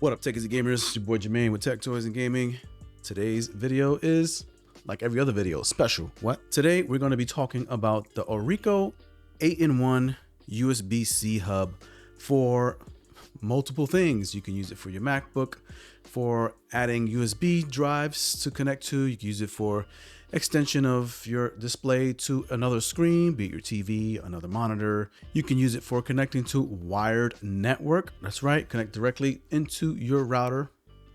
What up, Techies and Gamers? It's your boy Jermaine with Tech Toys and Gaming. Today's video is, like every other video, special. What? Today, we're going to be talking about the Orico 8-in-1 USB-C hub for multiple things. You can use it for your MacBook, for adding USB drives to connect to. You can use it for extension of your display to another screen, be it your TV, another monitor. You can use it for connecting to wired network. That's right, connect directly into your router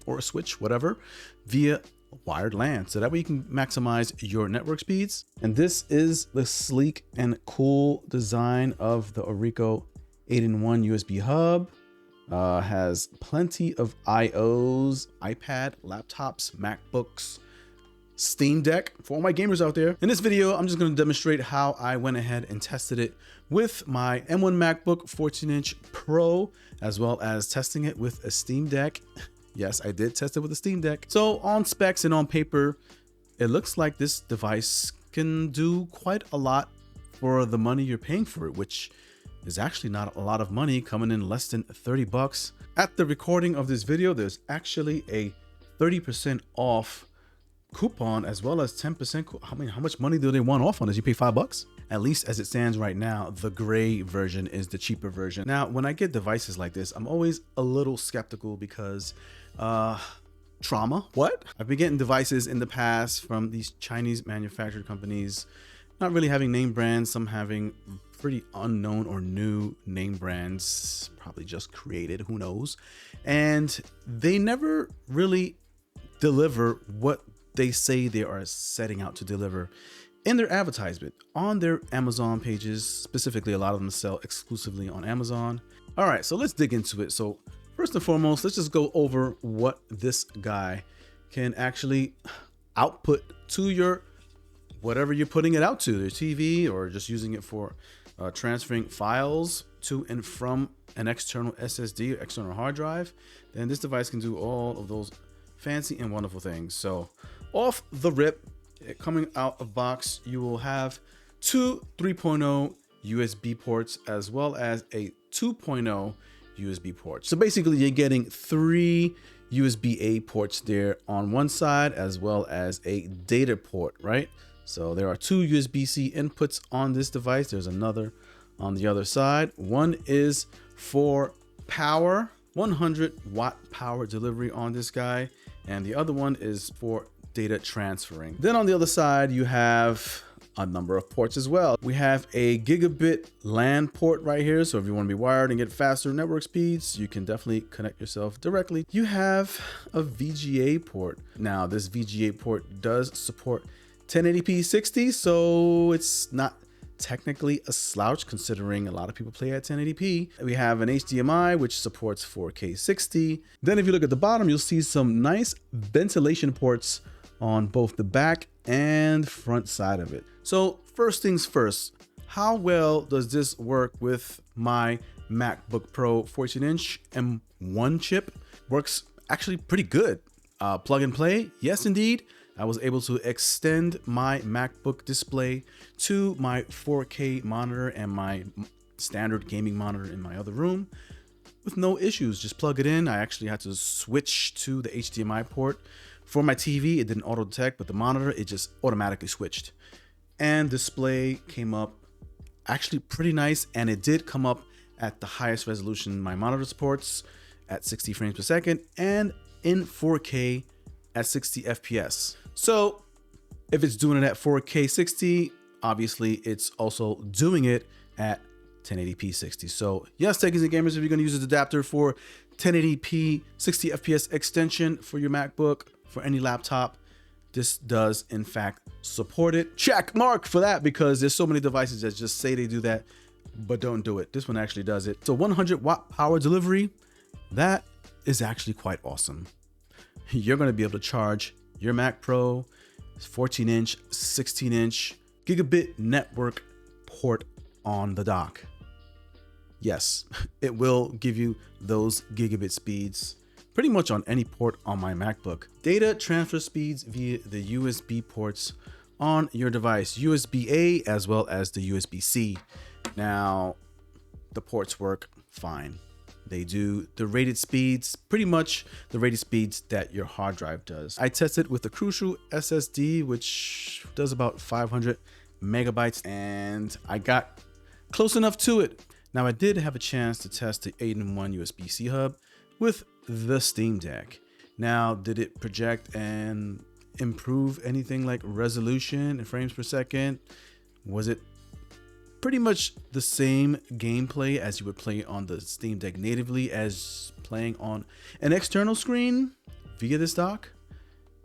or a switch, whatever, via wired LAN. So that way you can maximize your network speeds. And this is the sleek and cool design of the Orico 8-in-1 USB hub. Has plenty of IOs, iPad, laptops, MacBooks, Steam Deck for all my gamers out there. In this video, I'm just going to demonstrate how I went ahead and tested it with my M1 MacBook 14-inch Pro, as well as testing it with a Steam Deck. Yes, I did test it with a Steam Deck. So on specs and on paper, it looks like this device can do quite a lot for the money you're paying for it, which is actually not a lot of money, coming in less than 30 bucks. At the recording of this video, there's actually a 30% off coupon, as well as 10%. How much money do they want off on this? You pay $5? At least as it stands right now, the gray version is the cheaper version. Now, when I get devices like this, I'm always a little skeptical because trauma. What? I've been getting devices in the past from these Chinese manufactured companies, not really having name brands, some having pretty unknown or new name brands, probably just created, who knows. And they never really deliver what they say they are setting out to deliver in their advertisement on their Amazon pages. Specifically, a lot of them sell exclusively on Amazon. All right, so let's dig into it. So first and foremost, let's just go over what this guy can actually output to your whatever you're putting it out to, your TV, or just using it for transferring files to and from an external SSD or external hard drive. Then this device can do all of those fancy and wonderful things. So off the rip, coming out of box, you will have two 3.0 USB ports as well as a 2.0 USB port. So basically you're getting three USB-A ports there on one side, as well as a data port, right? So there are two USB-C inputs on this device. There's another on the other side. One is for power, 100-watt power delivery on this guy, and the other one is for data transferring. Then on the other side, you have a number of ports as well. We have a gigabit LAN port right here. So if you want to be wired and get faster network speeds, you can definitely connect yourself directly. You have a VGA port. Now this VGA port does support 1080p 60, so it's not technically a slouch considering a lot of people play at 1080p. We have an HDMI which supports 4K 60. Then if you look at the bottom, you'll see some nice ventilation ports on both the back and front side of it. So first things first, how well does this work with my MacBook Pro 14-inch M1 chip? Works actually pretty good. Plug and play, yes indeed. I was able to extend my MacBook display to my 4K monitor and my standard gaming monitor in my other room with no issues. Just plug it in. I actually had to switch to the HDMI port. For my TV, it didn't auto detect, but the monitor, it just automatically switched. And display came up actually pretty nice, and it did come up at the highest resolution my monitor supports at 60 frames per second and in 4K at 60 FPS. So if it's doing it at 4K 60, obviously it's also doing it at 1080p 60. So yes, techies and gamers, if you're going to use this adapter for 1080p 60 FPS extension for your MacBook, for any laptop, this does in fact support it. Check mark for that, because there's so many devices that just say they do that but don't do it. This one actually does it. So 100-watt power delivery, that is actually quite awesome. You're going to be able to charge your Mac Pro 14-inch, 16-inch gigabit network port on the dock. Yes, it will give you those gigabit speeds pretty much on any port on my MacBook. Data transfer speeds via the USB ports on your device, USB-A as well as the USB-C. Now, the ports work fine. They do the rated speeds, pretty much the rated speeds that your hard drive does. I tested with the Crucial SSD, which does about 500 megabytes, and I got close enough to it. Now I did have a chance to test the 8-in-1 USB-C hub with the Steam Deck. Now, did it project and improve anything like resolution and frames per second? Was it pretty much the same gameplay as you would play on the Steam Deck natively as playing on an external screen via this dock?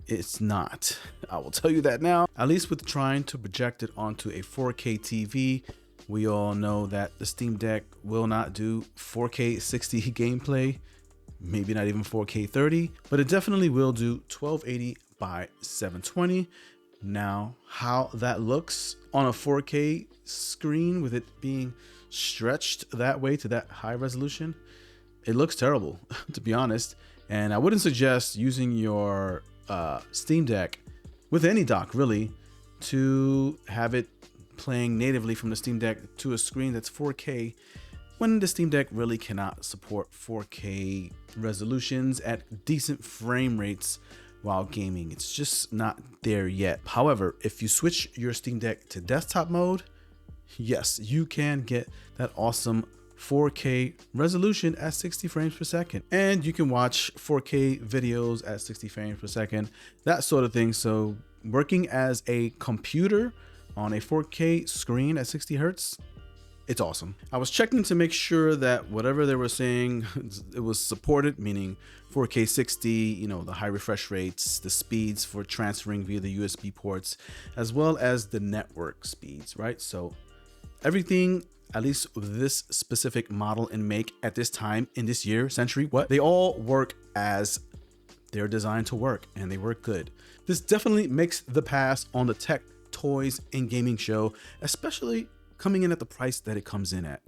It's not. I will tell you that now. At least with trying to project it onto a 4K TV, we all know that the Steam Deck will not do 4K 60 gameplay, maybe not even 4K 30, but it definitely will do 1280 by 720. Now, how that looks on a 4K screen with it being stretched that way to that high resolution, it looks terrible, to be honest. And I wouldn't suggest using your Steam Deck with any dock really to have it playing natively from the Steam Deck to a screen that's 4K when the Steam Deck really cannot support 4K resolutions at decent frame rates while gaming. It's just not there yet. However, if you switch your Steam Deck to desktop mode, yes, you can get that awesome 4K resolution at 60 frames per second. And you can watch 4K videos at 60 frames per second, that sort of thing. So working as a computer on a 4K screen at 60 hertz, it's awesome. I was checking to make sure that whatever they were saying, it was supported, meaning 4K 60, you know, the high refresh rates, the speeds for transferring via the USB ports, as well as the network speeds, right? So everything, at least with this specific model and make at this time in this year, century, they all work as they're designed to work, and they work good. This definitely makes the pass on the tech, toys, and gaming show, especially coming in at the price that it comes in at,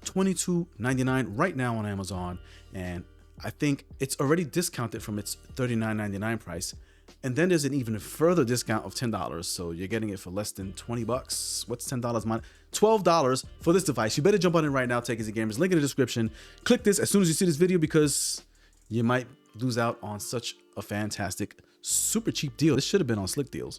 $22.99 right now on Amazon. And I think it's already discounted from its $39.99 price. And then there's an even further discount of $10. So you're getting it for less than 20 bucks. What's $10 minus $12 for this device? You better jump on it right now, Tech Easy Gamers. Link in the description. Click this as soon as you see this video because you might lose out on such a fantastic, super cheap deal. This should have been on Slick Deals.